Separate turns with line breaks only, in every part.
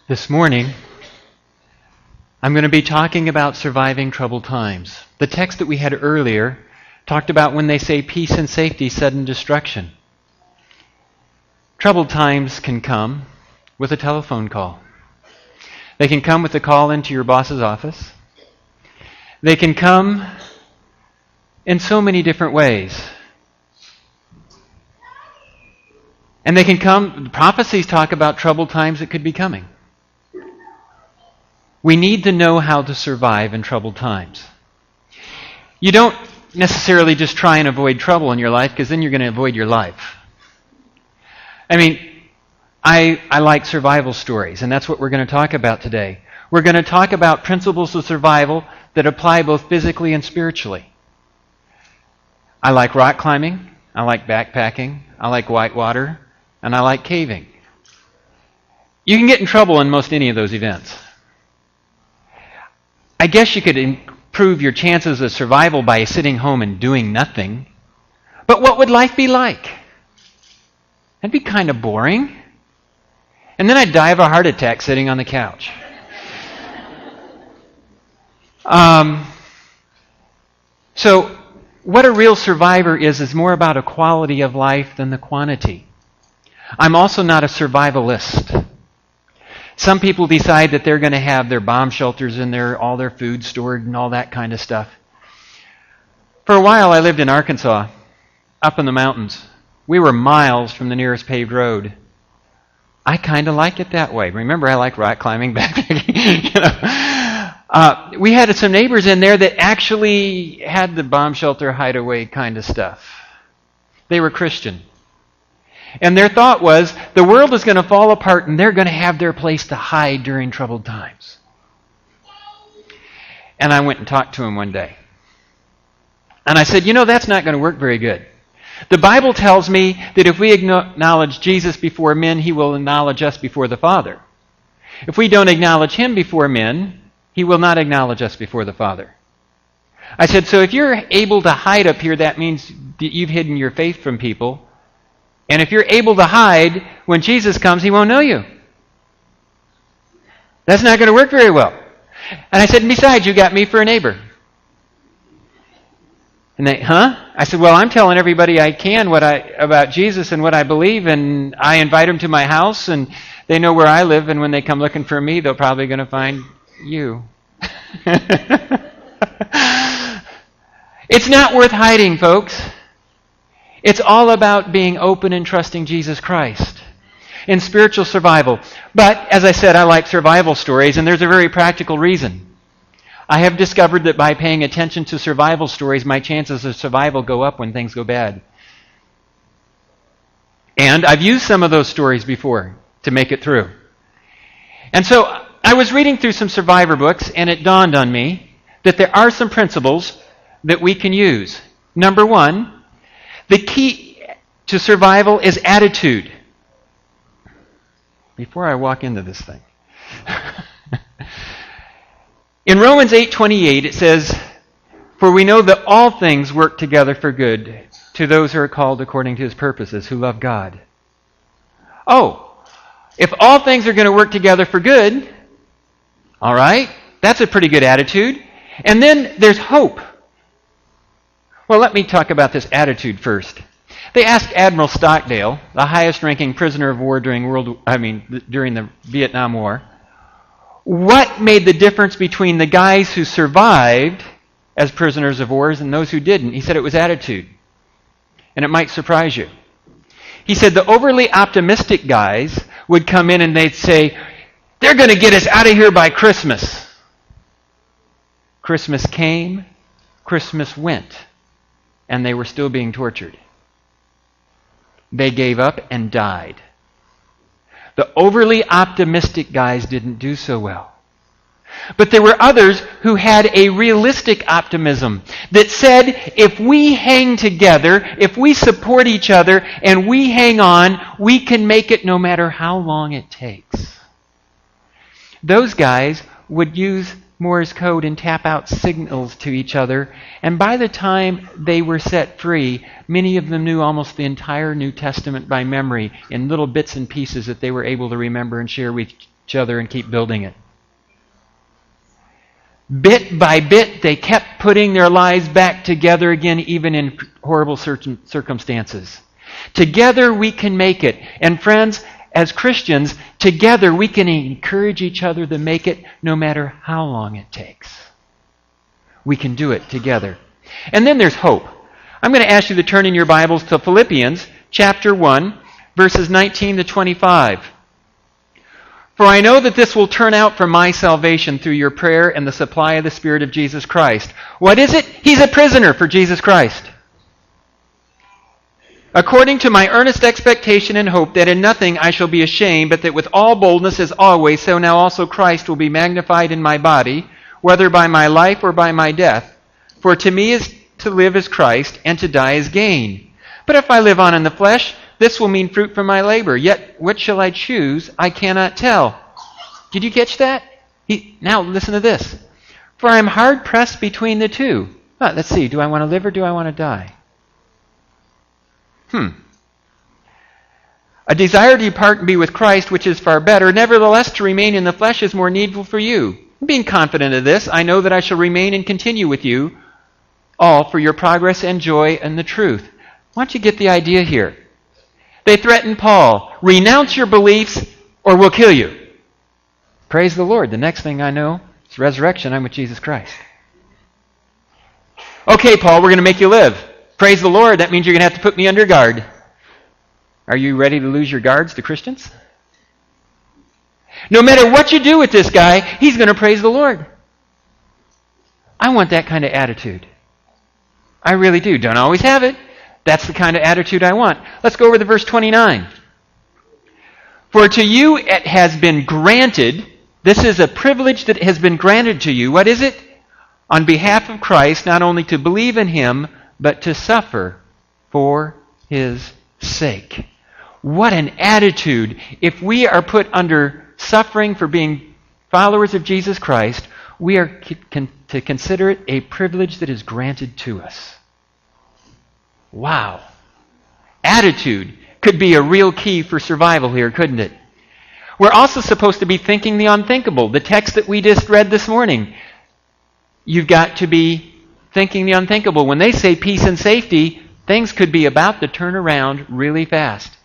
This morning, I'm going to be talking about surviving troubled times. The text that we had earlier talked about when they say peace and safety, sudden destruction. Troubled times can come with a telephone call. They can come with a call into your boss's office. They can come in so many different ways. And they can come, prophecies talk about troubled times that could be coming. We need to know how to survive in troubled times. You don't necessarily just try and avoid trouble in your life, because then you're going to avoid your life. I like survival stories, and that's what we're going to talk about today. We're going to talk about principles of survival that apply both physically and spiritually. I like rock climbing, I like backpacking, I like whitewater, and I like caving. You can get in trouble in most any of those events. I guess you could improve your chances of survival by sitting home and doing nothing. But what would life be like? That'd be kind of boring. And then I'd die of a heart attack sitting on the couch. So what a real survivor is more about a quality of life than the quantity. I'm also not a survivalist. Some people decide that they're going to have their bomb shelters in there, all their food stored and all that kind of stuff. For a while I lived in Arkansas, up in the mountains. We were miles from the nearest paved road. I kind of like it that way. Remember, I like rock climbing, backpacking. We had some neighbors in there that actually had the bomb shelter hideaway kind of stuff. They were Christian. And their thought was, the world is going to fall apart and they're going to have their place to hide during troubled times. And I went and talked to him one day. And I said, that's not going to work very good. The Bible tells me that if we acknowledge Jesus before men, he will acknowledge us before the Father. If we don't acknowledge him before men, he will not acknowledge us before the Father. I said, so if you're able to hide up here, that means that you've hidden your faith from people. And if you're able to hide, when Jesus comes, he won't know you. That's not going to work very well. And I said, and besides, you got me for a neighbor. And they, I said, well, I'm telling everybody I can about Jesus and what I believe, and I invite them to my house, and they know where I live, and when they come looking for me, they're probably going to find you. It's not worth hiding, folks. It's all about being open and trusting Jesus Christ in spiritual survival. But, as I said, I like survival stories, and there's a very practical reason. I have discovered that by paying attention to survival stories, my chances of survival go up when things go bad. And I've used some of those stories before to make it through. And so I was reading through some survivor books, and it dawned on me that there are some principles that we can use. Number one, the key to survival is attitude. Before I walk into this thing. In Romans 8:28 it says, "For we know that all things work together for good to those who are called according to his purposes, who love God." Oh, if all things are going to work together for good, all right, that's a pretty good attitude. And then there's hope. Well, let me talk about this attitude first. They asked Admiral Stockdale, the highest-ranking prisoner of war during the Vietnam War, what made the difference between the guys who survived as prisoners of war and those who didn't? He said it was attitude. And it might surprise you. He said the overly optimistic guys would come in and they'd say, they're going to get us out of here by Christmas. Christmas came, Christmas went, and they were still being tortured. They gave up and died. The overly optimistic guys didn't do so well. But there were others who had a realistic optimism that said, if we hang together, if we support each other, and we hang on, we can make it no matter how long it takes. Those guys would use Morse code and tap out signals to each other, and by the time they were set free, many of them knew almost the entire New Testament by memory in little bits and pieces that they were able to remember and share with each other and keep building it. Bit by bit, they kept putting their lives back together again, even in horrible circumstances. Together we can make it. And friends, as Christians, together we can encourage each other to make it no matter how long it takes. We can do it together. And then there's hope. I'm going to ask you to turn in your Bibles to Philippians chapter 1, verses 19 to 25. For I know that this will turn out for my salvation through your prayer and the supply of the Spirit of Jesus Christ. What is it? He's a prisoner for Jesus Christ. According to my earnest expectation and hope that in nothing I shall be ashamed, but that with all boldness as always, so now also Christ will be magnified in my body, whether by my life or by my death. For to me is to live as Christ, and to die as gain. But if I live on in the flesh, this will mean fruit from my labor. Yet what shall I choose? I cannot tell. Did you catch that? Now listen to this. For I am hard pressed between the two. Let's see. Do I want to live or do I want to die? A desire to depart and be with Christ, which is far better. Nevertheless, to remain in the flesh is more needful for you. Being confident of this, I know that I shall remain and continue with you all for your progress and joy and the truth. Why don't you get the idea here? They threatened Paul, renounce your beliefs or we'll kill you. Praise the Lord. The next thing I know, it's resurrection. I'm with Jesus Christ. Okay, Paul, we're going to make you live. Praise the Lord. That means you're going to have to put me under guard. Are you ready to lose your guards to Christians? No matter what you do with this guy, he's going to praise the Lord. I want that kind of attitude. I really do. Don't always have it. That's the kind of attitude I want. Let's go over to verse 29. For to you it has been granted, this is a privilege that has been granted to you. What is it? On behalf of Christ, not only to believe in him, but to suffer for his sake. What an attitude. If we are put under suffering for being followers of Jesus Christ, we are to consider it a privilege that is granted to us. Wow. Attitude could be a real key for survival here, couldn't it? We're also supposed to be thinking the unthinkable. The text that we just read this morning. You've got to be thinking the unthinkable. When they say peace and safety, things could be about to turn around really fast.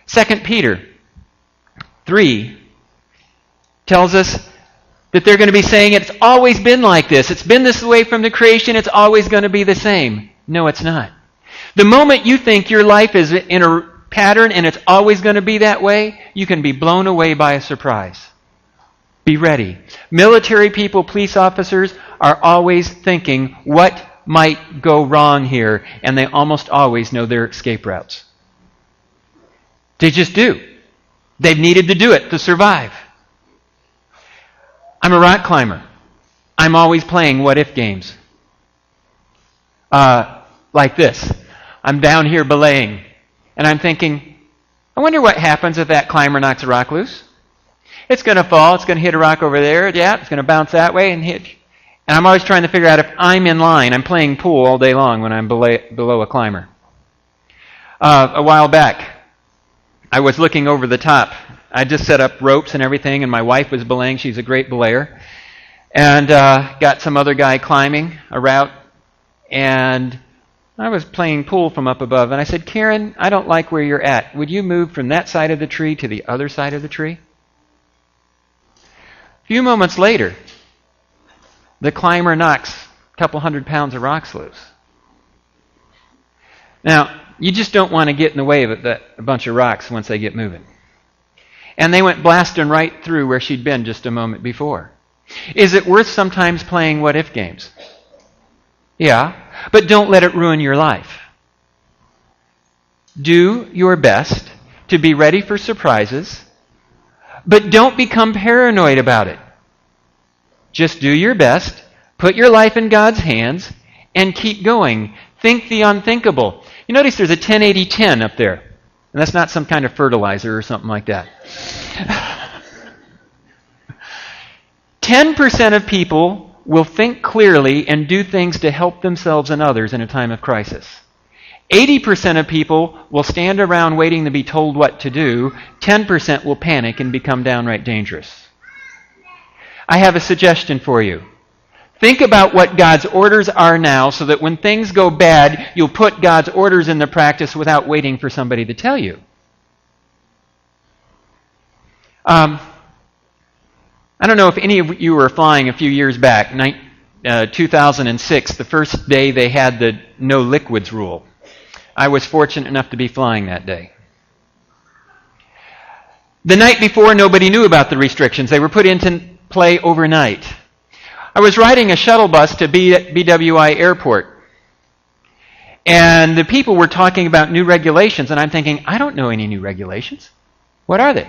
2 Peter 3 tells us that they're going to be saying it's always been like this. It's been this way from the creation. It's always going to be the same. No, it's not. The moment you think your life is in a pattern and it's always going to be that way, you can be blown away by a surprise. Be ready. Military people, police officers are always thinking what might go wrong here, and they almost always know their escape routes. They just do. They've needed to do it to survive. I'm a rock climber. I'm always playing what-if games. Like this. I'm down here belaying, and I'm thinking, I wonder what happens if that climber knocks a rock loose. It's going to fall. It's going to hit a rock over there. Yeah, it's going to bounce that way and hit. And I'm always trying to figure out if I'm in line. I'm playing pool all day long when I'm below a climber. A while back, I was looking over the top. I just set up ropes and everything, and my wife was belaying. She's a great belayer. And got some other guy climbing a route. And I was playing pool from up above. And I said, Karen, I don't like where you're at. Would you move from that side of the tree to the other side of the tree? A few moments later, the climber knocks a couple 100 pounds of rocks loose. Now, you just don't want to get in the way of a bunch of rocks once they get moving. And they went blasting right through where she'd been just a moment before. Is it worth sometimes playing what-if games? Yeah, but don't let it ruin your life. Do your best to be ready for surprises, but don't become paranoid about it. Just do your best, put your life in God's hands, and keep going. Think the unthinkable. You notice there's a 10-80-10 up there. And that's not some kind of fertilizer or something like that. 10% of people will think clearly and do things to help themselves and others in a time of crisis. 80% of people will stand around waiting to be told what to do. 10% will panic and become downright dangerous. I have a suggestion for you. Think about what God's orders are now so that when things go bad, you'll put God's orders into practice without waiting for somebody to tell you. I don't know if any of you were flying a few years back, 2006, the first day they had the no liquids rule. I was fortunate enough to be flying that day. The night before, nobody knew about the restrictions. They were put into play overnight. I was riding a shuttle bus to BWI Airport, and the people were talking about new regulations, and I'm thinking, I don't know any new regulations. What are they?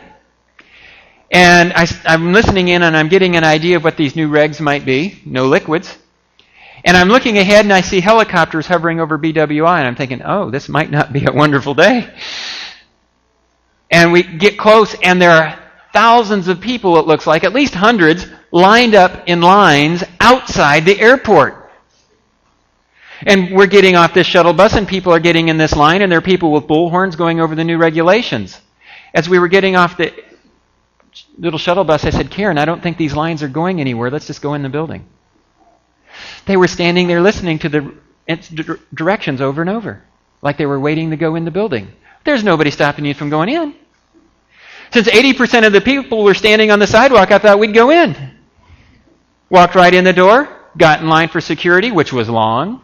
And I'm listening in, and I'm getting an idea of what these new regs might be, no liquids. And I'm looking ahead, and I see helicopters hovering over BWI, and I'm thinking, oh, this might not be a wonderful day. And we get close, and there are thousands of people, it looks like, at least hundreds, lined up in lines outside the airport. And we're getting off this shuttle bus, and people are getting in this line, and there are people with bullhorns going over the new regulations. As we were getting off the little shuttle bus, I said, Karen, I don't think these lines are going anywhere. Let's just go in the building. They were standing there listening to the directions over and over, like they were waiting to go in the building. There's nobody stopping you from going in. Since 80% of the people were standing on the sidewalk, I thought we'd go in. Walked right in the door, got in line for security, which was long,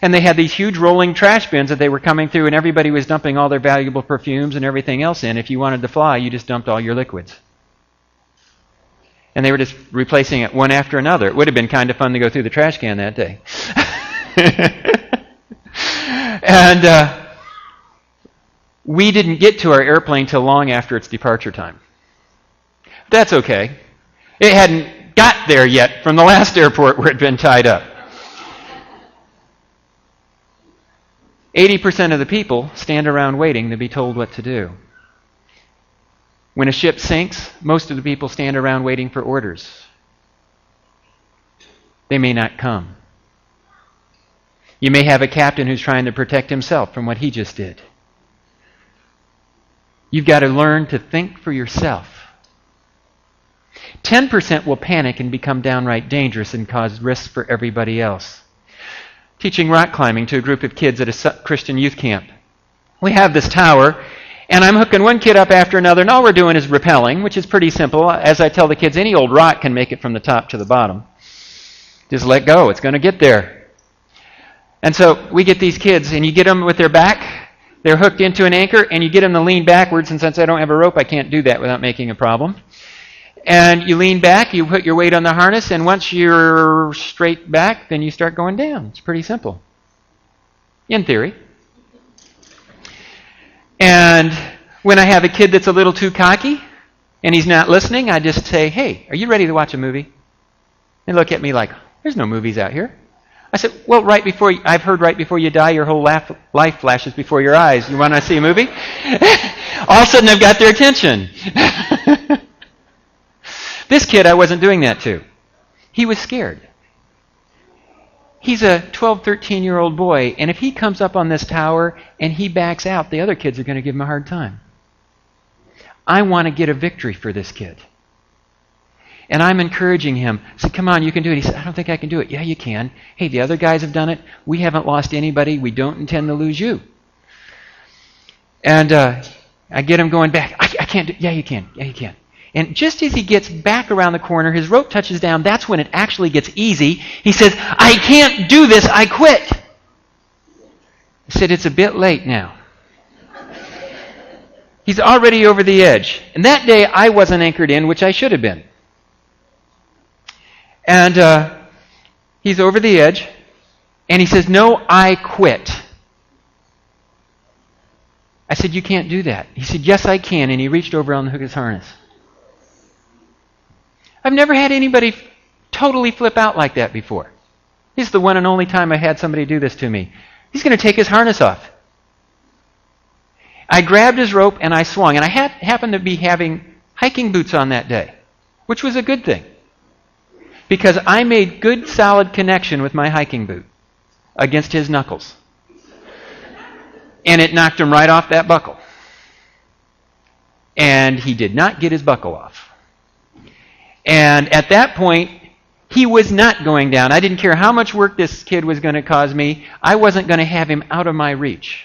and they had these huge rolling trash bins that they were coming through, and everybody was dumping all their valuable perfumes and everything else in. If you wanted to fly, you just dumped all your liquids. And they were just replacing it one after another. It would have been kind of fun to go through the trash can that day. And we didn't get to our airplane till long after its departure time. That's okay. It hadn't got there yet from the last airport where it had been tied up. 80% of the people stand around waiting to be told what to do. When a ship sinks, most of the people stand around waiting for orders. They may not come. You may have a captain who's trying to protect himself from what he just did. You've got to learn to think for yourself. 10% will panic and become downright dangerous and cause risks for everybody else. Teaching rock climbing to a group of kids at a Christian youth camp. We have this tower, and I'm hooking one kid up after another, and all we're doing is rappelling, which is pretty simple. As I tell the kids, any old rock can make it from the top to the bottom. Just let go. It's going to get there. And so we get these kids, and you get them with their back. They're hooked into an anchor, and you get them to lean backwards, and since I don't have a rope, I can't do that without making a problem. And you lean back, you put your weight on the harness, and once you're straight back, then you start going down. It's pretty simple. In theory. And when I have a kid that's a little too cocky and he's not listening, I just say, hey, are you ready to watch a movie? They look at me like, there's no movies out here. I said, well, I've heard right before you die, your whole life flashes before your eyes. You want to see a movie? All of a sudden, I've got their attention. This kid, I wasn't doing that to. He was scared. He's a 12, 13-year-old boy, and if he comes up on this tower and he backs out, the other kids are going to give him a hard time. I want to get a victory for this kid. And I'm encouraging him. I said, come on, you can do it. He said, I don't think I can do it. Yeah, you can. Hey, the other guys have done it. We haven't lost anybody. We don't intend to lose you. And I get him going back. I can't do it. Yeah, you can. Yeah, you can. And just as he gets back around the corner, his rope touches down. That's when it actually gets easy. He says, I can't do this. I quit. I said, it's a bit late now. He's already over the edge. And that day, I wasn't anchored in, which I should have been. And he's over the edge. And he says, no, I quit. I said, you can't do that. He said, yes, I can. And he reached over on the hook of his harness. I've never had anybody totally flip out like that before. This is the one and only time I had somebody do this to me. He's going to take his harness off. I grabbed his rope and I swung. And I happened to be having hiking boots on that day, which was a good thing. Because I made good, solid connection with my hiking boot against his knuckles. And it knocked him right off that buckle. And he did not get his buckle off. And at that point, he was not going down. I didn't care how much work this kid was going to cause me. I wasn't going to have him out of my reach.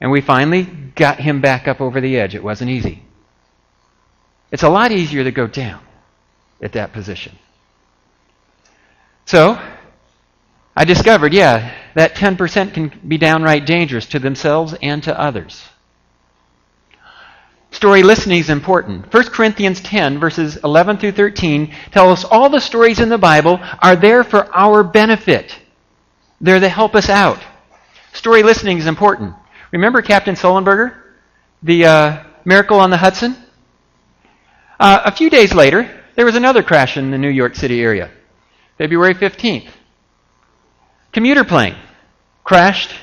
And we finally got him back up over the edge. It wasn't easy. It's a lot easier to go down at that position. So, I discovered, that 10% can be downright dangerous to themselves and to others. Story listening is important. 1 Corinthians 10, verses 11 through 13, tell us all the stories in the Bible are there for our benefit. They're to help us out. Story listening is important. Remember Captain Sullenberger? The miracle on the Hudson? A few days later, there was another crash in the New York City area. February 15th. Commuter plane crashed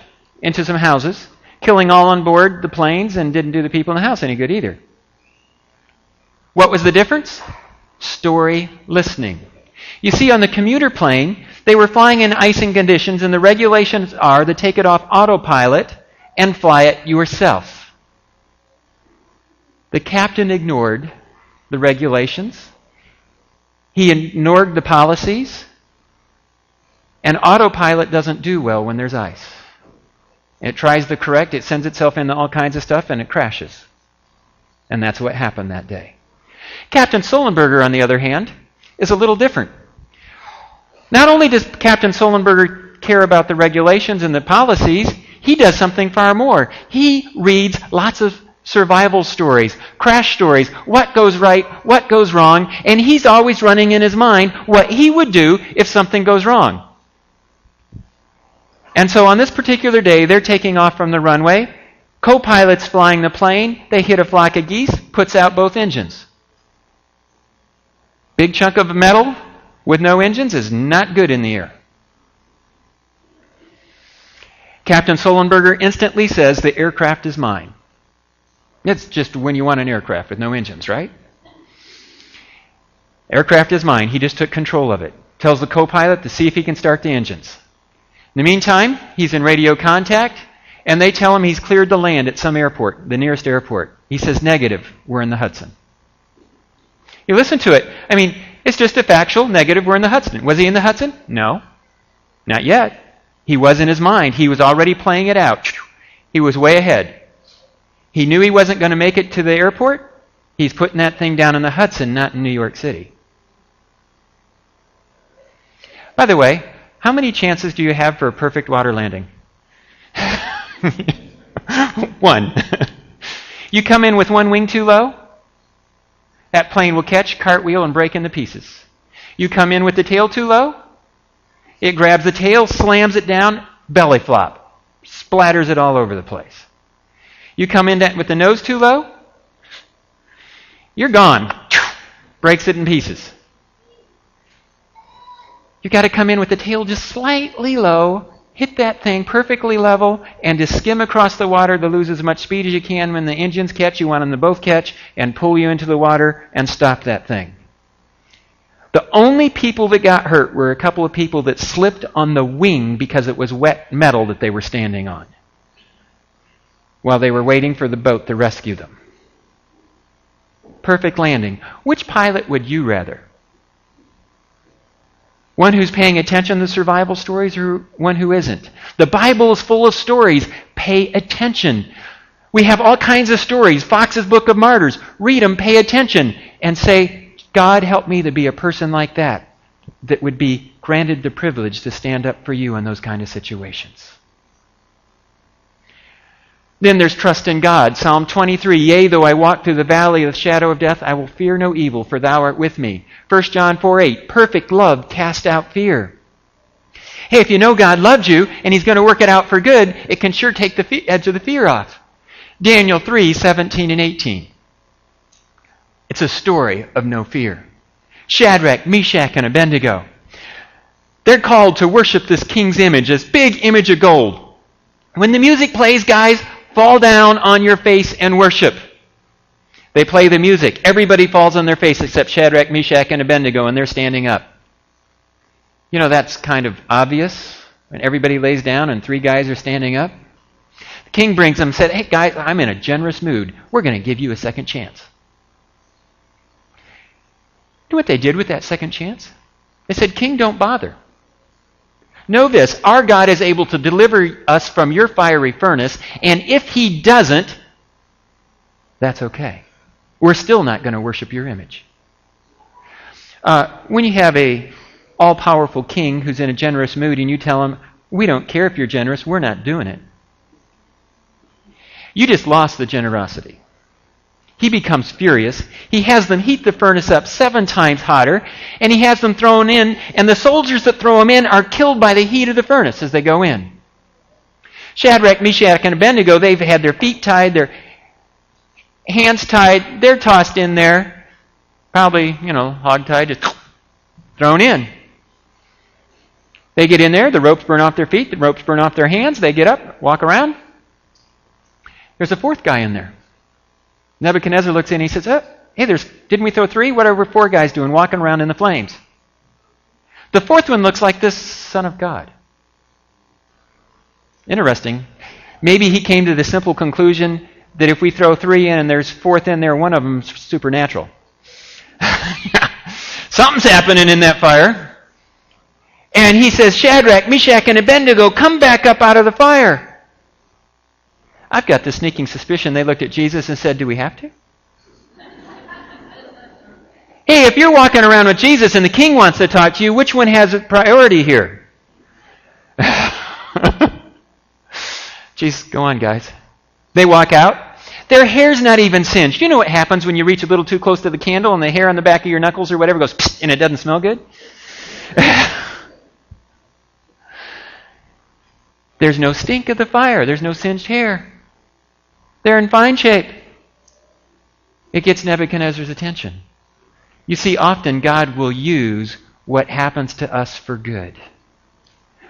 into some houses, killing all on board the planes, and didn't do the people in the house any good either. What was the difference? Story listening. You see, on the commuter plane, they were flying in icing conditions, and the regulations are to take it off autopilot and fly it yourself. The captain ignored the regulations. He ignored the policies. And autopilot doesn't do well when there's ice. It tries to correct, it sends itself into all kinds of stuff, and it crashes. And that's what happened that day. Captain Sullenberger, on the other hand, is a little different. Not only does Captain Sullenberger care about the regulations and the policies, he does something far more. He reads lots of survival stories, crash stories, what goes right, what goes wrong, and he's always running in his mind what he would do if something goes wrong. And so on this particular day, they're taking off from the runway. Co-pilot's flying the plane. They hit a flock of geese, puts out both engines. Big chunk of metal with no engines is not good in the air. Captain Sullenberger instantly says, the aircraft is mine. It's just when you want an aircraft with no engines, right? Aircraft is mine. He just took control of it. Tells the co-pilot to see if he can start the engines. In the meantime, he's in radio contact, and they tell him he's cleared to land at some airport, the nearest airport. He says, negative, we're in the Hudson. You listen to it. I mean, it's just a factual negative, we're in the Hudson. Was he in the Hudson? No, not yet. He was in his mind. He was already playing it out. He was way ahead. He knew he wasn't going to make it to the airport. He's putting that thing down in the Hudson, not in New York City. By the way, how many chances do you have for a perfect water landing? 1. You come in with one wing too low, that plane will catch, cartwheel, and break into pieces. You come in with the tail too low, it grabs the tail, slams it down, belly flop, splatters it all over the place. You come in with the nose too low, you're gone, breaks it in pieces. You've got to come in with the tail just slightly low, hit that thing perfectly level, and just skim across the water to lose as much speed as you can. When the engines catch, you want them to both catch and pull you into the water and stop that thing. The only people that got hurt were a couple of people that slipped on the wing because it was wet metal that they were standing on while they were waiting for the boat to rescue them. Perfect landing. Which pilot would you rather? One who's paying attention to survival stories or one who isn't? The Bible is full of stories. Pay attention. We have all kinds of stories. Fox's Book of Martyrs. Read them, pay attention, and say, God, help me to be a person like that would be granted the privilege to stand up for you in those kind of situations. Then there's trust in God. Psalm 23, yea, though I walk through the valley of the shadow of death, I will fear no evil, for thou art with me. 1 John 4:8, perfect love casts out fear. Hey, if you know God loves you and he's going to work it out for good, it can sure take the edge of the fear off. Daniel 3:17 and 18. It's a story of no fear. Shadrach, Meshach, and Abednego. They're called to worship this king's image, this big image of gold. When the music plays, guys, fall down on your face and worship. They play the music. Everybody falls on their face except Shadrach, Meshach, and Abednego, and they're standing up. You know, that's kind of obvious when everybody lays down and 3 guys are standing up. King brings them and said, hey guys, I'm in a generous mood. We're going to give you a second chance. You know what they did with that second chance? They said, King, don't bother. Know this, our God is able to deliver us from your fiery furnace, and if he doesn't, that's okay. We're still not going to worship your image. When you have a all-powerful king who's in a generous mood and you tell him, we don't care if you're generous, we're not doing it. You just lost the generosity. He becomes furious. He has them heat the furnace up 7 times hotter, and he has them thrown in, and the soldiers that throw them in are killed by the heat of the furnace as they go in. Shadrach, Meshach, and Abednego, they've had their feet tied, their hands tied, they're tossed in there, probably, hog-tied, just thrown in. They get in there, the ropes burn off their feet, the ropes burn off their hands, they get up, walk around. There's a 4th guy in there. Nebuchadnezzar looks in and he says, hey, didn't we throw 3? What are 4 guys doing walking around in the flames? The 4th one looks like this Son of God. Interesting. Maybe he came to the simple conclusion that if we throw 3 in and there's 4th in there, one of them's supernatural. Something's happening in that fire. And he says, Shadrach, Meshach, and Abednego, come back up out of the fire. I've got this sneaking suspicion they looked at Jesus and said, do we have to? Hey, if you're walking around with Jesus and the king wants to talk to you, which one has a priority here? Jesus, go on, guys. They walk out. Their hair's not even singed. You know what happens when you reach a little too close to the candle and the hair on the back of your knuckles or whatever goes and it doesn't smell good? There's no stink of the fire. There's no singed hair. They're in fine shape. It gets Nebuchadnezzar's attention. You see, often God will use what happens to us for good.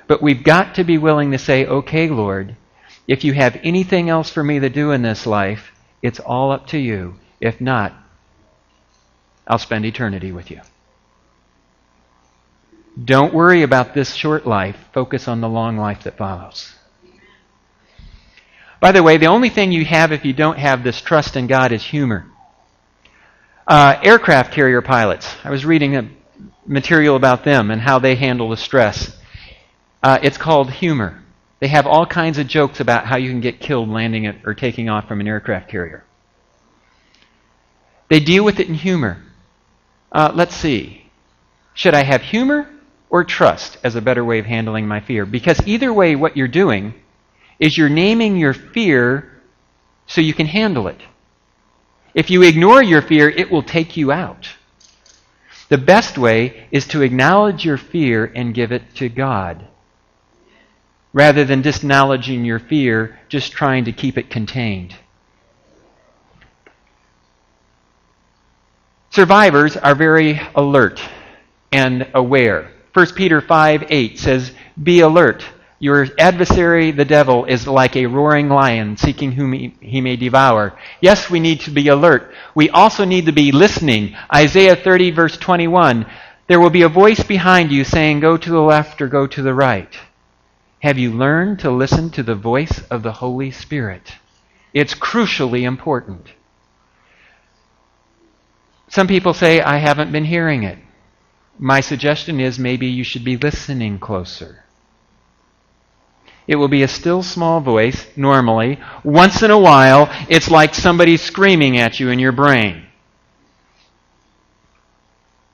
But we've got to be willing to say, okay, Lord, if you have anything else for me to do in this life, it's all up to you. If not, I'll spend eternity with you. Don't worry about this short life. Focus on the long life that follows. By the way, the only thing you have if you don't have this trust in God is humor. Aircraft carrier pilots. I was reading a material about them and how they handle the stress. It's called humor. They have all kinds of jokes about how you can get killed landing it or taking off from an aircraft carrier. They deal with it in humor. Let's see. Should I have humor or trust as a better way of handling my fear? Because either way, what you're doing is you're naming your fear so you can handle it. If you ignore your fear, it will take you out. The best way is to acknowledge your fear and give it to God, rather than just acknowledging your fear, just trying to keep it contained. Survivors are very alert and aware. 1 Peter 5:8 says, be alert. Your adversary, the devil, is like a roaring lion seeking whom he may devour. Yes, we need to be alert. We also need to be listening. Isaiah 30, verse 21, there will be a voice behind you saying, go to the left or go to the right. Have you learned to listen to the voice of the Holy Spirit? It's crucially important. Some people say, I haven't been hearing it. My suggestion is maybe you should be listening closer. It will be a still small voice, normally. Once in a while, it's like somebody screaming at you in your brain.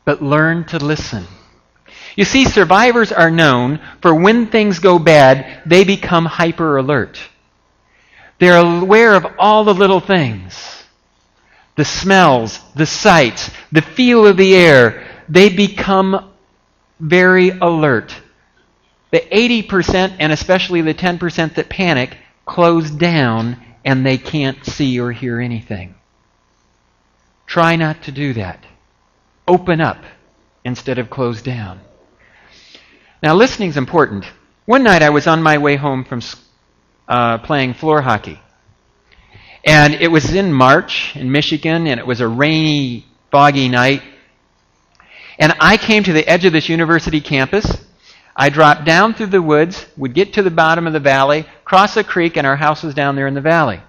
But learn to listen. You see, survivors are known for when things go bad, they become hyper alert. They're aware of all the little things. The smells, the sights, the feel of the air. They become very alert. The 80% and especially the 10% that panic close down and they can't see or hear anything. Try not to do that. Open up instead of close down. Now, listening is important. One night I was on my way home from playing floor hockey. And it was in March in Michigan, and it was a rainy, foggy night. And I came to the edge of this university campus. I dropped down through the woods, would get to the bottom of the valley, cross a creek, and our house was down there in the valley.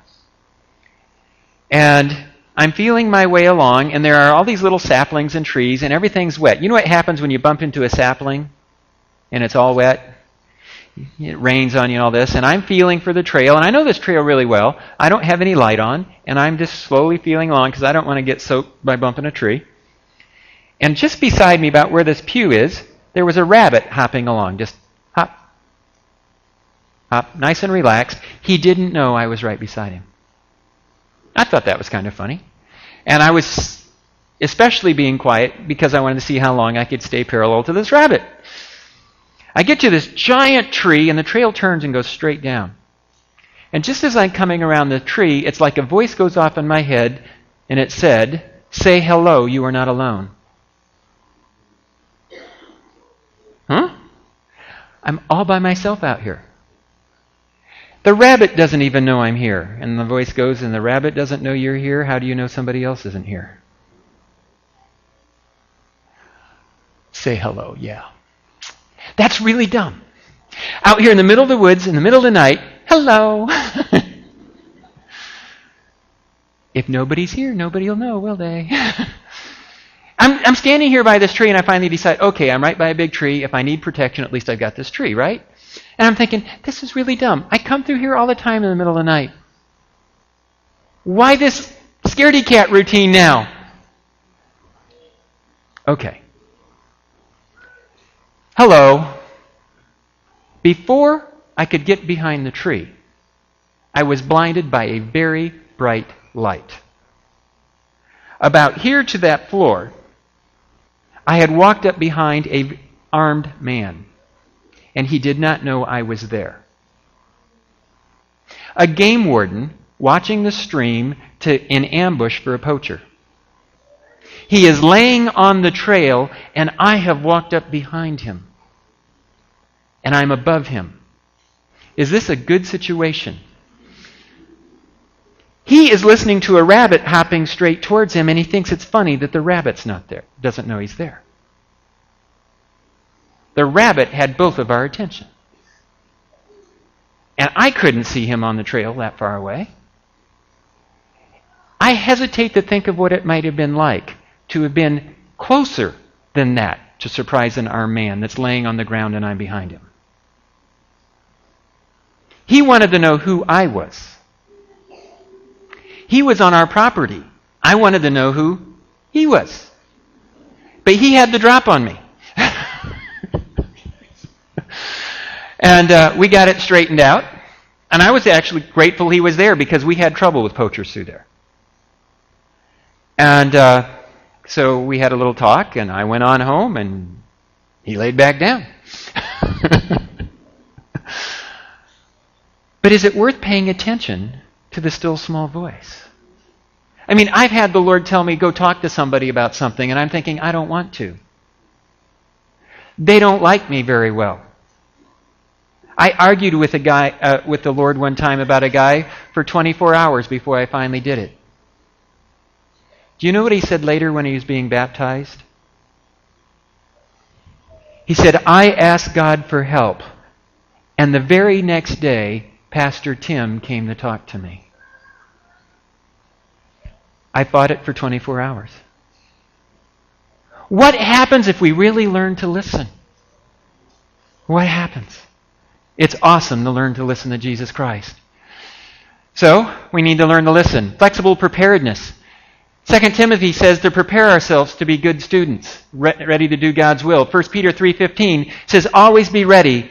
And I'm feeling my way along, and there are all these little saplings and trees, and everything's wet. You know what happens when you bump into a sapling and it's all wet? It rains on you and all this, and I'm feeling for the trail, and I know this trail really well. I don't have any light on, and I'm just slowly feeling along because I don't want to get soaked by bumping a tree. And just beside me, about where this pew is, there was a rabbit hopping along, just hop, hop, nice and relaxed. He didn't know I was right beside him. I thought that was kind of funny. And I was especially being quiet because I wanted to see how long I could stay parallel to this rabbit. I get to this giant tree, and the trail turns and goes straight down. And just as I'm coming around the tree, it's like a voice goes off in my head, and it said, "Say hello, you are not alone." Huh? I'm all by myself out here. The rabbit doesn't even know I'm here. And the voice goes, and the rabbit doesn't know you're here. How do you know somebody else isn't here? Say hello, yeah. That's really dumb. Out here in the middle of the woods, in the middle of the night, hello. If nobody's here, nobody will know, will they? I'm standing here by this tree, and I finally decide, okay, I'm right by a big tree. If I need protection, at least I've got this tree, right? And I'm thinking, this is really dumb. I come through here all the time in the middle of the night. Why this scaredy cat routine now? Okay. Hello. Before I could get behind the tree, I was blinded by a very bright light. About here to that floor, I had walked up behind an armed man, and he did not know I was there. A game warden watching the stream in ambush for a poacher. He is laying on the trail, and I have walked up behind him. And I'm above him. Is this a good situation? He is listening to a rabbit hopping straight towards him, and he thinks it's funny that the rabbit's not there. Doesn't know he's there. The rabbit had both of our attention. And I couldn't see him on the trail that far away. I hesitate to think of what it might have been like to have been closer than that to surprise an armed man that's laying on the ground and I'm behind him. He wanted to know who I was. He was on our property. I wanted to know who he was. But he had the drop on me. And we got it straightened out. And I was actually grateful he was there because we had trouble with poachers through there. And so we had a little talk, and I went on home, and he laid back down. But is it worth paying attention to the still small voice? I mean, I've had the Lord tell me, go talk to somebody about something, and I'm thinking, I don't want to. They don't like me very well. I argued with with the Lord one time about a guy for 24 hours before I finally did it. Do you know what he said later when he was being baptized? He said, I asked God for help, and the very next day, Pastor Tim came to talk to me. I fought it for 24 hours. What happens if we really learn to listen? What happens? It's awesome to learn to listen to Jesus Christ. So, we need to learn to listen. Flexible preparedness. 2 Timothy says to prepare ourselves to be good students, ready to do God's will. 1 Peter 3:15 says, always be ready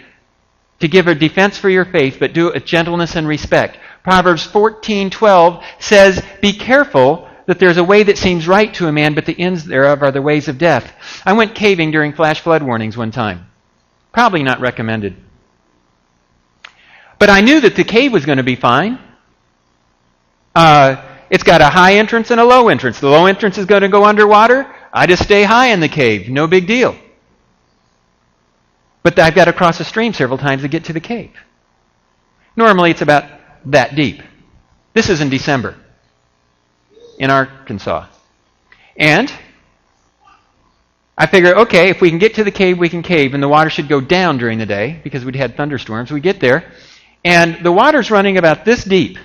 to give a defense for your faith, but do it with gentleness and respect. Proverbs 14:12 says, be careful that there's a way that seems right to a man, but the ends thereof are the ways of death. I went caving during flash flood warnings one time. Probably not recommended. But I knew that the cave was going to be fine. It's got a high entrance and a low entrance. The low entrance is going to go underwater. I just stay high in the cave. No big deal. But I've got to cross a stream several times to get to the cave. Normally it's about that deep. This is in December in Arkansas. And I figure, okay, if we can get to the cave, we can cave, and the water should go down during the day because we'd had thunderstorms. We get there, and the water's running about this deep,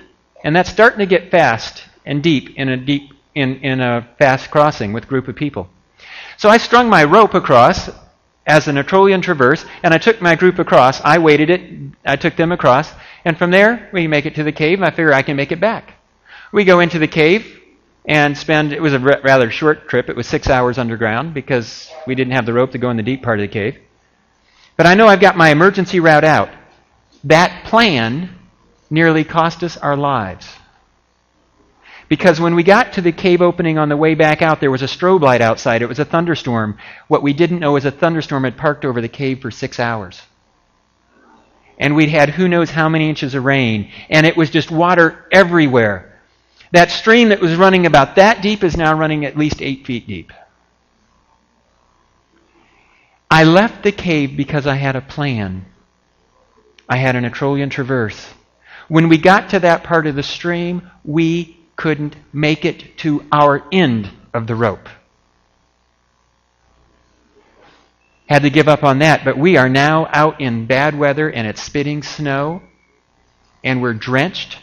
and that's starting to get fast and deep in a fast crossing with a group of people. So I strung my rope across as an Aeolian traverse, and I took my group across. I weighted it. I took them across, and from there we make it to the cave. And I figure I can make it back. We go into the cave and it was a rather short trip. It was 6 hours underground because we didn't have the rope to go in the deep part of the cave. But I know I've got my emergency route out. That plan nearly cost us our lives. Because when we got to the cave opening on the way back out, there was a strobe light outside. It was a thunderstorm. What we didn't know is a thunderstorm had parked over the cave for 6 hours. And we'd had who knows how many inches of rain. And it was just water everywhere. That stream that was running about that deep is now running at least 8 feet deep. I left the cave because I had a plan. I had an Aeolian traverse. When we got to that part of the stream, we couldn't make it to our end of the rope. Had to give up on that, but we are now out in bad weather and it's spitting snow and we're drenched.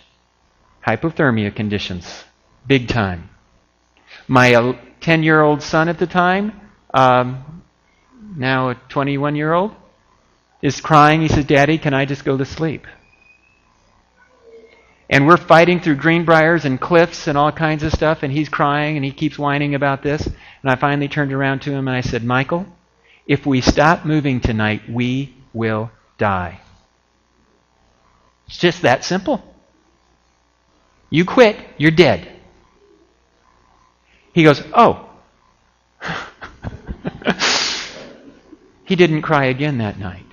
Hypothermia conditions, big time. My 10-year-old son at the time, now a 21-year-old, is crying. He says, "Daddy, can I just go to sleep?" And we're fighting through greenbriers and cliffs and all kinds of stuff, and he's crying and he keeps whining about this. And I finally turned around to him and I said, "Michael, if we stop moving tonight, we will die." It's just that simple. You quit, you're dead. He goes, "Oh." He didn't cry again that night.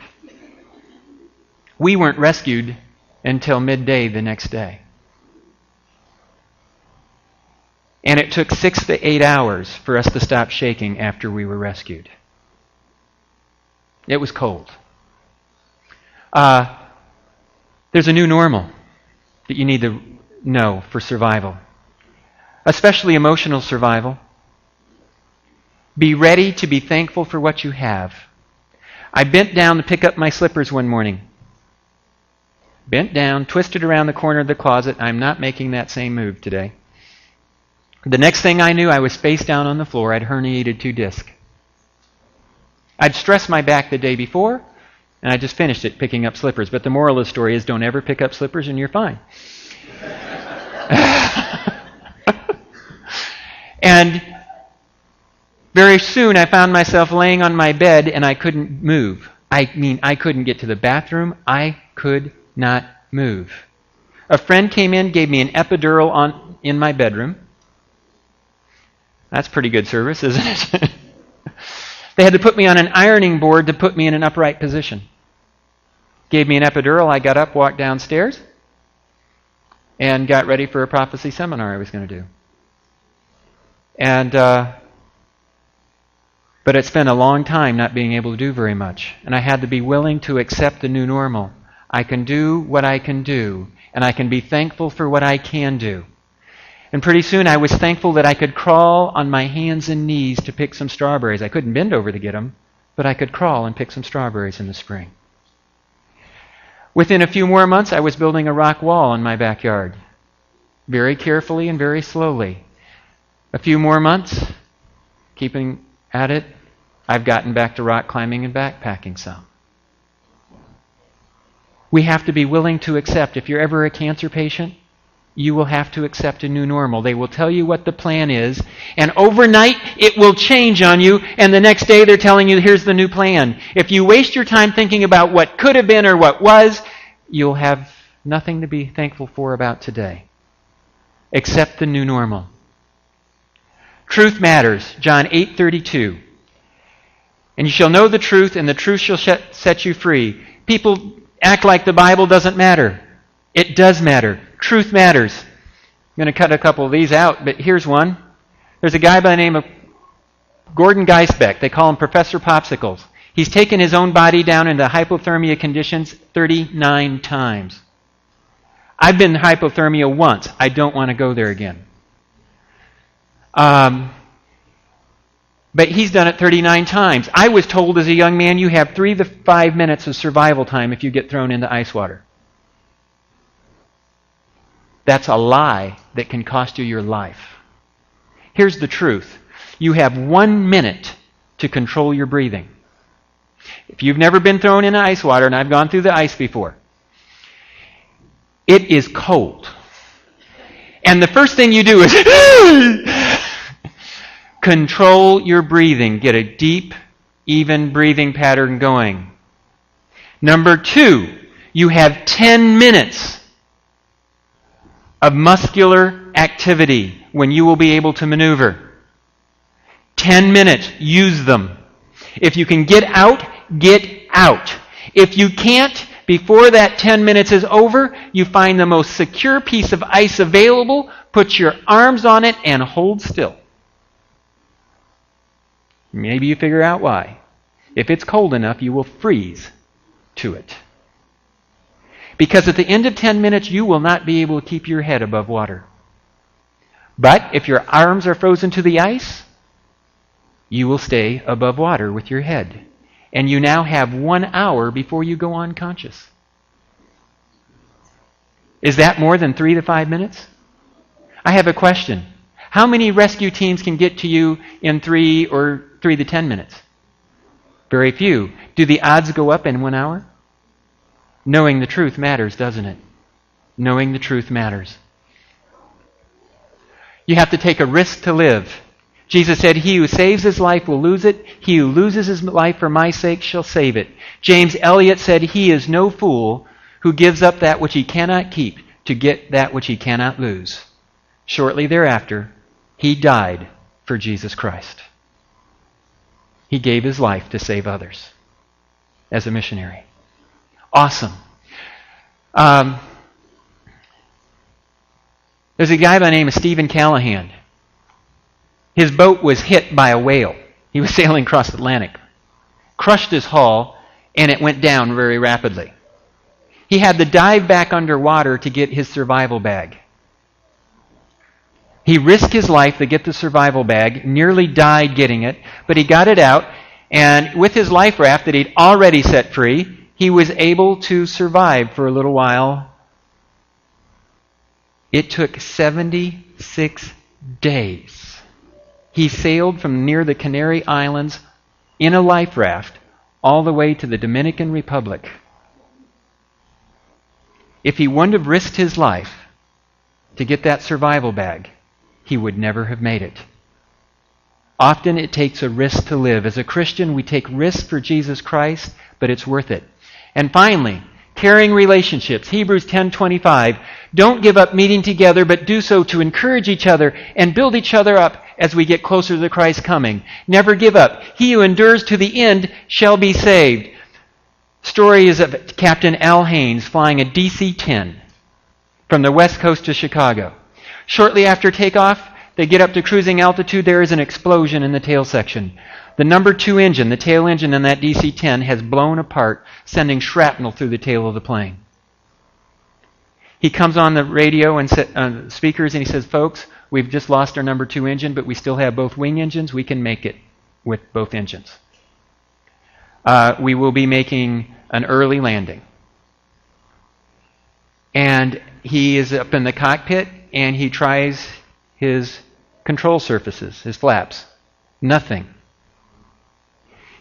We weren't rescued until midday the next day. And it took 6 to 8 hours for us to stop shaking after we were rescued. It was cold. There's a new normal that you need to know for survival, especially emotional survival. Be ready to be thankful for what you have. I bent down to pick up my slippers one morning. Bent down, twisted around the corner of the closet. I'm not making that same move today. The next thing I knew, I was face down on the floor. I'd herniated 2 discs. I'd stressed my back the day before, and I just finished it picking up slippers. But the moral of the story is don't ever pick up slippers and you're fine. And very soon I found myself laying on my bed and I couldn't move. I couldn't get to the bathroom. I could not move. A friend came in, gave me an epidural in my bedroom. That's pretty good service, isn't it? They had to put me on an ironing board to put me in an upright position. Gave me an epidural. I got up, walked downstairs, and got ready for a prophecy seminar I was going to do. And but it's been a long time not being able to do very much. And I had to be willing to accept the new normal. I can do what I can do, and I can be thankful for what I can do. And pretty soon I was thankful that I could crawl on my hands and knees to pick some strawberries. I couldn't bend over to get them, but I could crawl and pick some strawberries in the spring. Within a few more months, I was building a rock wall in my backyard, very carefully and very slowly. A few more months, keeping at it, I've gotten back to rock climbing and backpacking some. We have to be willing to accept. If you're ever a cancer patient, you will have to accept a new normal. They will tell you what the plan is, and overnight it will change on you, and the next day they're telling you, here's the new plan. If you waste your time thinking about what could have been or what was, you'll have nothing to be thankful for about today. Accept the new normal. Truth matters, John 8:32. And you shall know the truth, and the truth shall set you free. People act like the Bible doesn't matter. It does matter. Truth matters. I'm going to cut a couple of these out, but here's one. There's a guy by the name of Gordon Geisbeck. They call him Professor Popsicles. He's taken his own body down into hypothermia conditions 39 times. I've been in hypothermia once. I don't want to go there again. But he's done it 39 times. I was told as a young man you have 3 to 5 minutes of survival time if you get thrown into ice water. That's a lie that can cost you your life. Here's the truth. You have 1 minute to control your breathing. If you've never been thrown into ice water, and I've gone through the ice before, it is cold. And the first thing you do is control your breathing. Get a deep, even breathing pattern going. Number 2, you have 10 minutes of muscular activity when you will be able to maneuver. 10 minutes. Use them. If you can get out, get out. If you can't, before that 10 minutes is over, you find the most secure piece of ice available, put your arms on it, and hold still. Maybe you figure out why. If it's cold enough, you will freeze to it. Because at the end of 10 minutes, you will not be able to keep your head above water. But if your arms are frozen to the ice, you will stay above water with your head. And you now have 1 hour before you go unconscious. Is that more than 3 to 5 minutes? I have a question. How many rescue teams can get to you in 3 to 10 minutes? Very few. Do the odds go up in 1 hour? Knowing the truth matters, doesn't it? Knowing the truth matters. You have to take a risk to live. Jesus said, "He who saves his life will lose it. He who loses his life for my sake shall save it." James Eliot said, "He is no fool who gives up that which he cannot keep to get that which he cannot lose." Shortly thereafter, he died for Jesus Christ. He gave his life to save others as a missionary. Awesome. There's a guy by the name of Stephen Callahan. His boat was hit by a whale. He was sailing across the Atlantic. Crushed his hull, and it went down very rapidly. He had to dive back underwater to get his survival bag. He risked his life to get the survival bag, nearly died getting it, but he got it out, and with his life raft that he'd already set free, he was able to survive for a little while. It took 76 days. He sailed from near the Canary Islands in a life raft all the way to the Dominican Republic. If he wouldn't have risked his life to get that survival bag, he would never have made it. Often it takes a risk to live. As a Christian, we take risks for Jesus Christ, but it's worth it. And finally, caring relationships. Hebrews 10:25. Don't give up meeting together, but do so to encourage each other and build each other up as we get closer to Christ's coming. Never give up. He who endures to the end shall be saved. Story is of Captain Al Haynes flying a DC-10 from the west coast to Chicago. Shortly after takeoff, they get up to cruising altitude. There is an explosion in the tail section. The number 2 engine, the tail engine in that DC-10, has blown apart, sending shrapnel through the tail of the plane. He comes on the radio and speakers and he says, "Folks, we've just lost our number 2 engine, but we still have both wing engines. We can make it with both engines. We will be making an early landing." And he is up in the cockpit and he tries his control surfaces, his flaps. Nothing.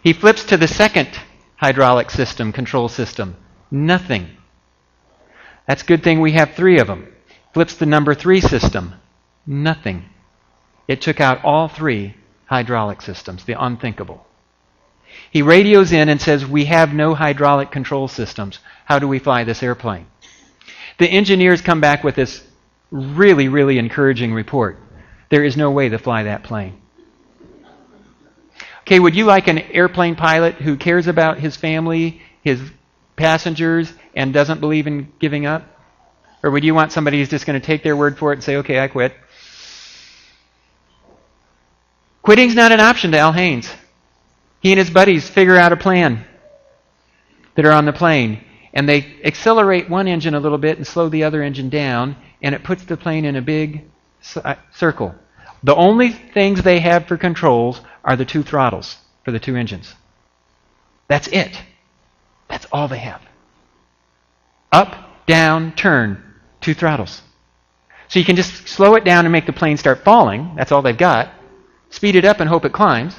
He flips to the second hydraulic system, control system. Nothing. That's a good thing we have 3 of them. Flips the number 3 system. Nothing. It took out all 3 hydraulic systems, the unthinkable. He radios in and says, "We have no hydraulic control systems. How do we fly this airplane?" The engineers come back with this really, really encouraging report. There is no way to fly that plane. Okay, would you like an airplane pilot who cares about his family, his passengers, and doesn't believe in giving up? Or would you want somebody who's just going to take their word for it and say, "Okay, I quit"? Quitting's not an option to Al Haynes. He and his buddies figure out a plan that are on the plane, and they accelerate one engine a little bit and slow the other engine down, and it puts the plane in a big circle. The only things they have for controls are the 2 throttles for the 2 engines. That's it. That's all they have. Up, down, turn, 2 throttles. So you can just slow it down and make the plane start falling. That's all they've got. Speed it up and hope it climbs.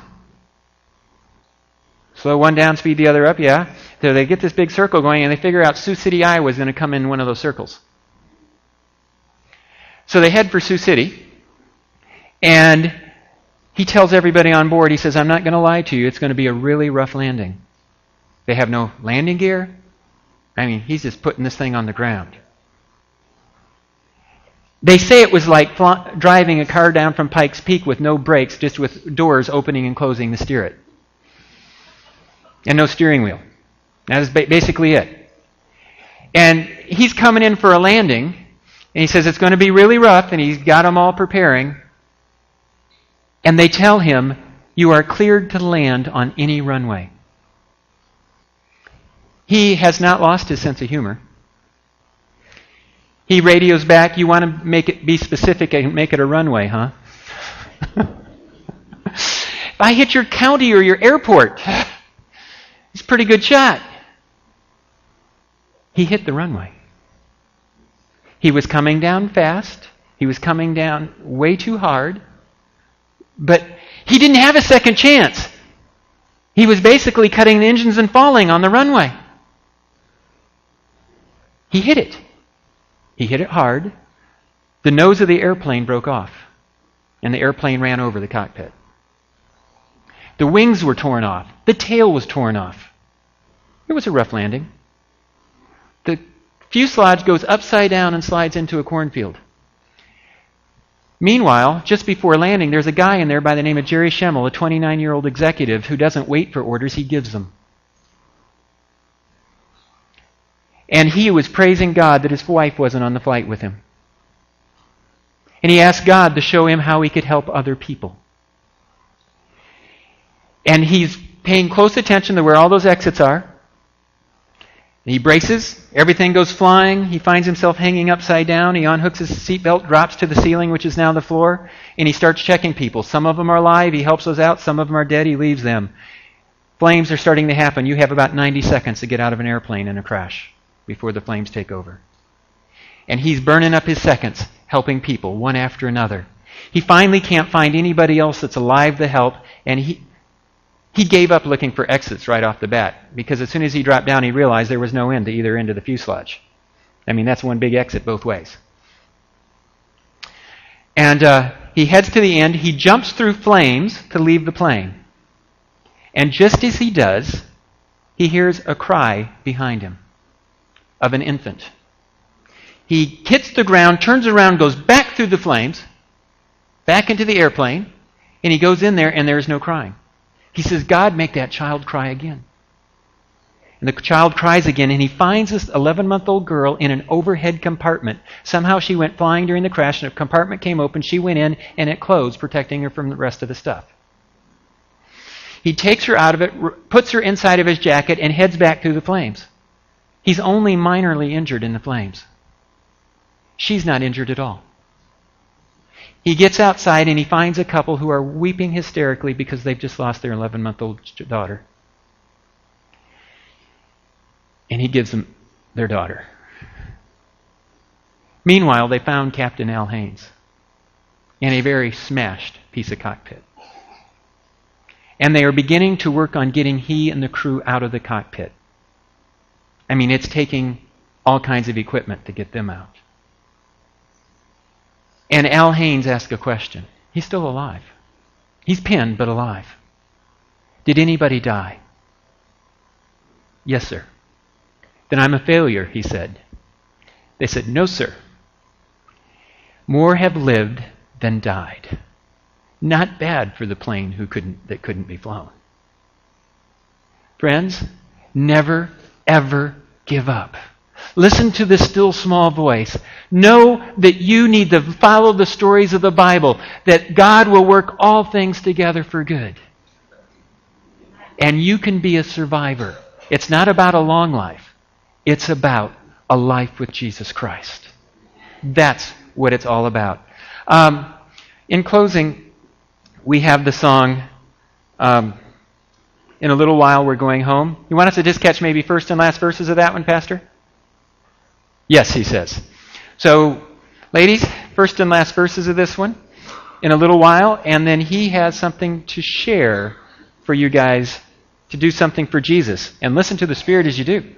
Slow one down, speed the other up, yeah. So they get this big circle going, and they figure out Sioux City, Iowa is going to come in one of those circles. So they head for Sioux City, and he tells everybody on board, he says, I'm not going to lie to you, it's going to be a really rough landing. They have no landing gear. I mean, he's just putting this thing on the ground. They say it was like driving a car down from Pikes Peak with no brakes, just with doors opening and closing to steer it. And no steering wheel. That is basically it. And he's coming in for a landing, and he says it's going to be really rough, and he's got them all preparing. And they tell him, you are cleared to land on any runway. He has not lost his sense of humor. He radios back, you want to make it be specific and make it a runway, huh? If I hit your county or your airport, it's a pretty good shot. He hit the runway. He was coming down fast. He was coming down way too hard. But he didn't have a second chance. He was basically cutting the engines and falling on the runway. He hit it. He hit it hard. The nose of the airplane broke off, and the airplane ran over the cockpit. The wings were torn off. The tail was torn off. It was a rough landing. The fuselage goes upside down and slides into a cornfield. Meanwhile, just before landing, there's a guy in there by the name of Jerry Schemmel, a 29-year-old executive who doesn't wait for orders, he gives them. And he was praising God that his wife wasn't on the flight with him. And he asked God to show him how he could help other people. And he's paying close attention to where all those exits are. And he braces. Everything goes flying. He finds himself hanging upside down. He unhooks his seatbelt, drops to the ceiling, which is now the floor, and he starts checking people. Some of them are alive. He helps those out. Some of them are dead. He leaves them. Flames are starting to happen. You have about 90 seconds to get out of an airplane in a crash before the flames take over. And he's burning up his seconds, helping people, one after another. He finally can't find anybody else that's alive to help, and he gave up looking for exits right off the bat, because as soon as he dropped down, he realized there was no end to either end of the fuselage. I mean, that's one big exit both ways. And he heads to the end. He jumps through flames to leave the plane. And just as he does, he hears a cry behind him of an infant. He hits the ground, turns around, goes back through the flames, back into the airplane, and he goes in there, and there's no crying. He says, God, make that child cry again. And the child cries again, and he finds this 11-month-old girl in an overhead compartment. Somehow she went flying during the crash, and a compartment came open, she went in, and it closed, protecting her from the rest of the stuff. He takes her out of it, puts her inside of his jacket, and heads back through the flames. He's only minorly injured in the flames. She's not injured at all. He gets outside and he finds a couple who are weeping hysterically because they've just lost their 11-month-old daughter. And he gives them their daughter. Meanwhile, they found Captain Al Haynes in a very smashed piece of cockpit. And they are beginning to work on getting he and the crew out of the cockpit. I mean, it's taking all kinds of equipment to get them out. And Al Haynes asked a question. He's still alive. He's pinned, but alive. Did anybody die? Yes, sir. Then I'm a failure, he said. They said, no, sir. More have lived than died. Not bad for the plane that couldn't be flown. Friends, never, ever give up. Listen to this still small voice. Know that you need to follow the stories of the Bible, that God will work all things together for good. And you can be a survivor. It's not about a long life. It's about a life with Jesus Christ. That's what it's all about. In closing, we have the song, In a little while, we're going home. You want us to just catch maybe first and last verses of that one, Pastor? Yes, he says. So, ladies, first and last verses of this one in a little while, and then he has something to share for you guys to do something for Jesus. And listen to the Spirit as you do.